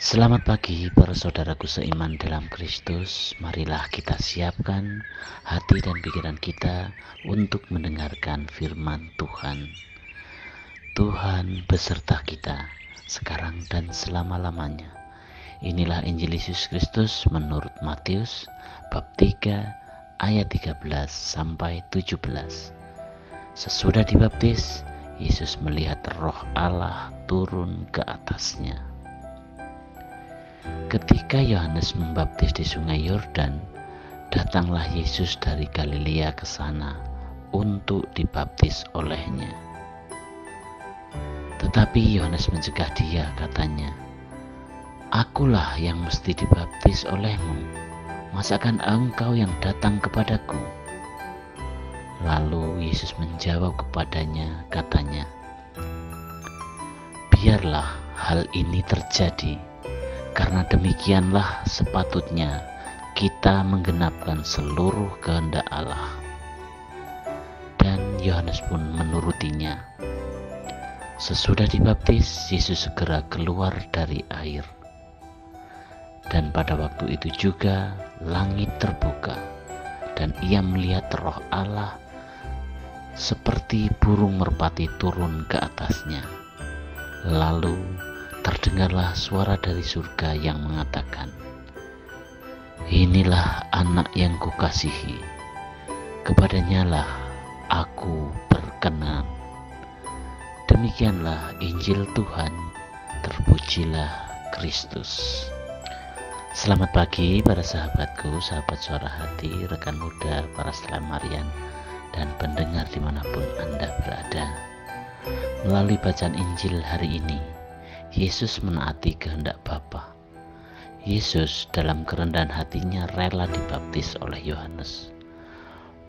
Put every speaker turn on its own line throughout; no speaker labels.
Selamat pagi para saudaraku seiman dalam Kristus. Marilah kita siapkan hati dan pikiran kita untuk mendengarkan firman Tuhan. Tuhan beserta kita sekarang dan selama-lamanya. Inilah Injil Yesus Kristus menurut Matius bab 3 ayat 13 sampai 17. Sesudah dibaptis, Yesus melihat Roh Allah turun ke atasnya. Ketika Yohanes membaptis di Sungai Yordan, datanglah Yesus dari Galilea ke sana untuk dibaptis olehnya. Tetapi Yohanes mencegah dia, katanya, "Akulah yang mesti dibaptis olehmu, masakan engkau yang datang kepadaku?" Lalu Yesus menjawab kepadanya, katanya, "Biarlah hal ini terjadi, karena demikianlah sepatutnya kita menggenapkan seluruh kehendak Allah." Dan Yohanes pun menurutinya. Sesudah dibaptis, Yesus segera keluar dari air. Dan pada waktu itu juga langit terbuka, dan ia melihat Roh Allah seperti burung merpati turun ke atasnya. Lalu terdengarlah suara dari surga yang mengatakan, "Inilah anak yang kukasihi, kepadanyalah aku berkenan." Demikianlah Injil Tuhan, terpujilah Kristus. Selamat pagi para sahabatku, sahabat suara hati, rekan muda, para selamarian, dan pendengar dimanapun Anda berada. Melalui bacaan Injil hari ini, Yesus menaati kehendak Bapa. Yesus dalam kerendahan hatinya rela dibaptis oleh Yohanes,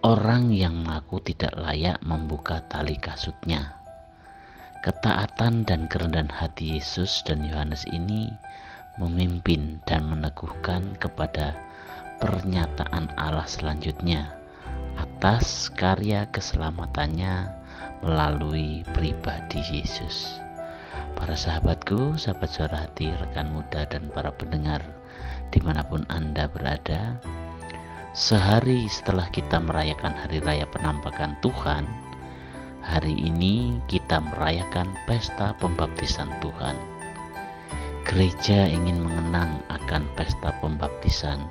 orang yang mengaku tidak layak membuka tali kasutnya. Ketaatan dan kerendahan hati Yesus dan Yohanes ini memimpin dan meneguhkan kepada pernyataan Allah selanjutnya atas karya keselamatannya melalui pribadi Yesus. Para sahabatku, sahabat suara hati, rekan muda, dan para pendengar dimanapun Anda berada, sehari setelah kita merayakan Hari Raya Penampakan Tuhan, hari ini kita merayakan pesta pembaptisan Tuhan. Gereja ingin mengenang akan pesta pembaptisan,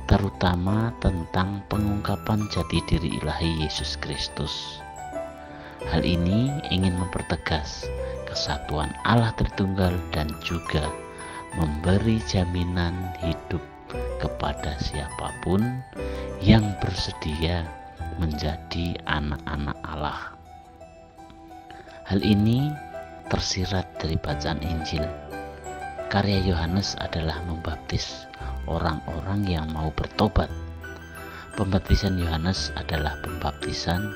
terutama tentang pengungkapan jati diri ilahi Yesus Kristus. Hal ini ingin mempertegas kesatuan Allah Tritunggal dan juga memberi jaminan hidup kepada siapapun yang bersedia menjadi anak-anak Allah. Hal ini tersirat dari bacaan Injil. Karya Yohanes adalah membaptis orang-orang yang mau bertobat. Pembaptisan Yohanes adalah pembaptisan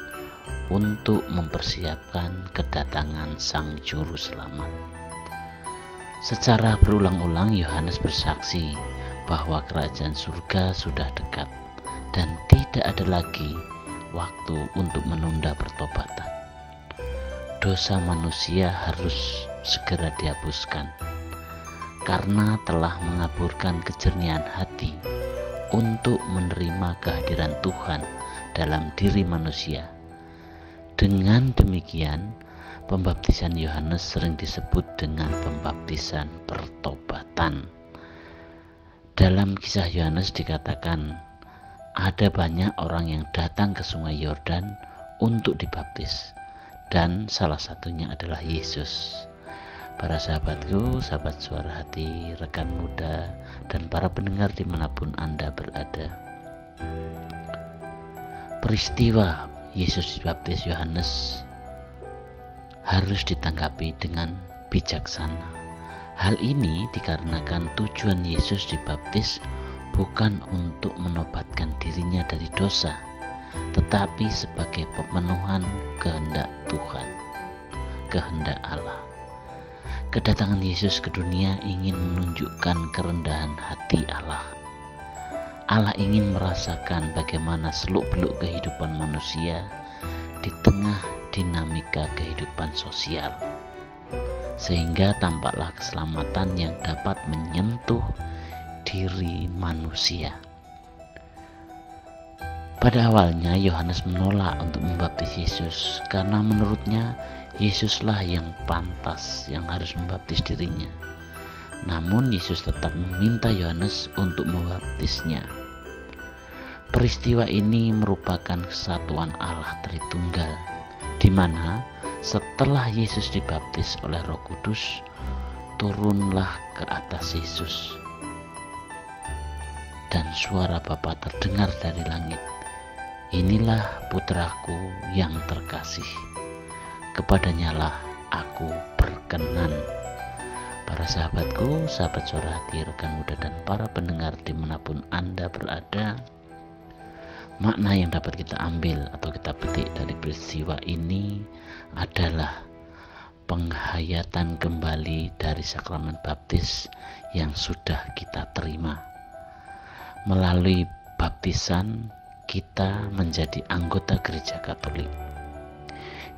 untuk mempersiapkan kedatangan Sang Juru Selamat. Secara berulang-ulang Yohanes bersaksi bahwa kerajaan surga sudah dekat dan tidak ada lagi waktu untuk menunda pertobatan. Dosa manusia harus segera dihapuskan karena telah mengaburkan kejernihan hati untuk menerima kehadiran Tuhan dalam diri manusia. Dengan demikian, pembaptisan Yohanes sering disebut dengan pembaptisan pertobatan. Dalam kisah Yohanes dikatakan, ada banyak orang yang datang ke Sungai Yordan untuk dibaptis, dan salah satunya adalah Yesus. Para sahabatku, sahabat suara hati, rekan muda, dan para pendengar dimanapun Anda berada, peristiwa Yesus dibaptis Yohanes harus ditanggapi dengan bijaksana. Hal ini dikarenakan tujuan Yesus dibaptis bukan untuk menobatkan dirinya dari dosa, tetapi sebagai pemenuhan kehendak Tuhan, kehendak Allah. Kedatangan Yesus ke dunia ingin menunjukkan kerendahan hati Allah. Allah ingin merasakan bagaimana seluk-beluk kehidupan manusia di tengah dinamika kehidupan sosial. sehingga tampaklah keselamatan yang dapat menyentuh diri manusia. Pada awalnya Yohanes menolak untuk membaptis Yesus karena menurutnya Yesuslah yang pantas yang harus membaptis dirinya. Namun Yesus tetap meminta Yohanes untuk membaptisnya. Peristiwa ini merupakan kesatuan Allah Tritunggal, di mana setelah Yesus dibaptis oleh Roh Kudus, turunlah ke atas Yesus. Dan suara Bapa terdengar dari langit, "Inilah putraku yang terkasih, kepadanyalah aku berkenan." Para sahabatku, sahabat Suara Hati, rekan muda dan para pendengar dimanapun Anda berada, makna yang dapat kita ambil atau kita petik dari peristiwa ini adalah penghayatan kembali dari sakramen baptis yang sudah kita terima. Melalui baptisan kita menjadi anggota Gereja Katolik.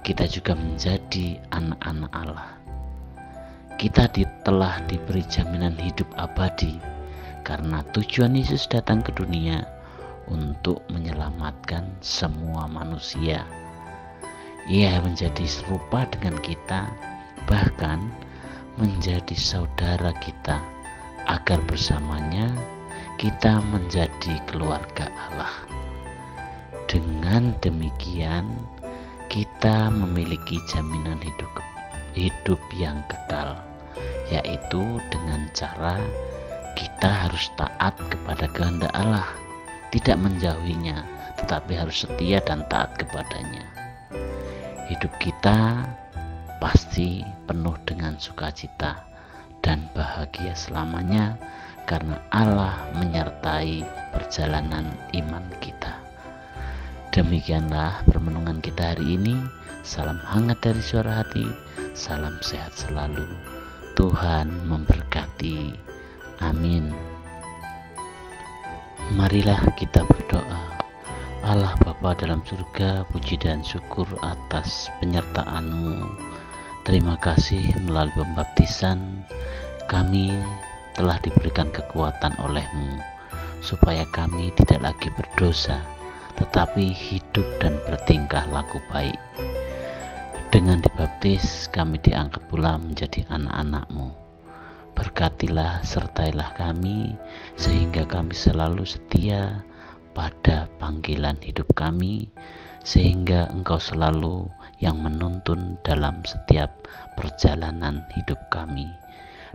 Kita juga menjadi anak-anak Allah. Kita telah diberi jaminan hidup abadi karena tujuan Yesus datang ke dunia untuk menyelamatkan semua manusia. Ia menjadi serupa dengan kita, bahkan menjadi saudara kita, agar bersamanya kita menjadi keluarga Allah. Dengan demikian, kita memiliki jaminan hidup yang kekal, yaitu dengan cara kita harus taat kepada kehendak Allah, tidak menjauhinya, tetapi harus setia dan taat kepadanya. Hidup kita pasti penuh dengan sukacita dan bahagia selamanya karena Allah menyertai perjalanan iman kita. Demikianlah permenungan kita hari ini. Salam hangat dari Suara Hati, salam sehat selalu. Tuhan memberkati. Amin. Marilah kita berdoa. Allah Bapa dalam surga, puji dan syukur atas penyertaan-Mu. Terima kasih melalui pembaptisan kami telah diberikan kekuatan oleh-Mu, supaya kami tidak lagi berdosa, tetapi hidup dan bertingkah laku baik. Dengan dibaptis, kami diangkat pula menjadi anak-anak-Mu. Berkatilah, sertailah kami, sehingga kami selalu setia pada panggilan hidup kami, sehingga Engkau selalu yang menuntun dalam setiap perjalanan hidup kami.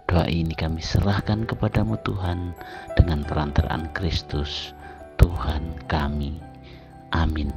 Doa ini kami serahkan kepadamu Tuhan, dengan perantaraan Kristus, Tuhan kami. Amin.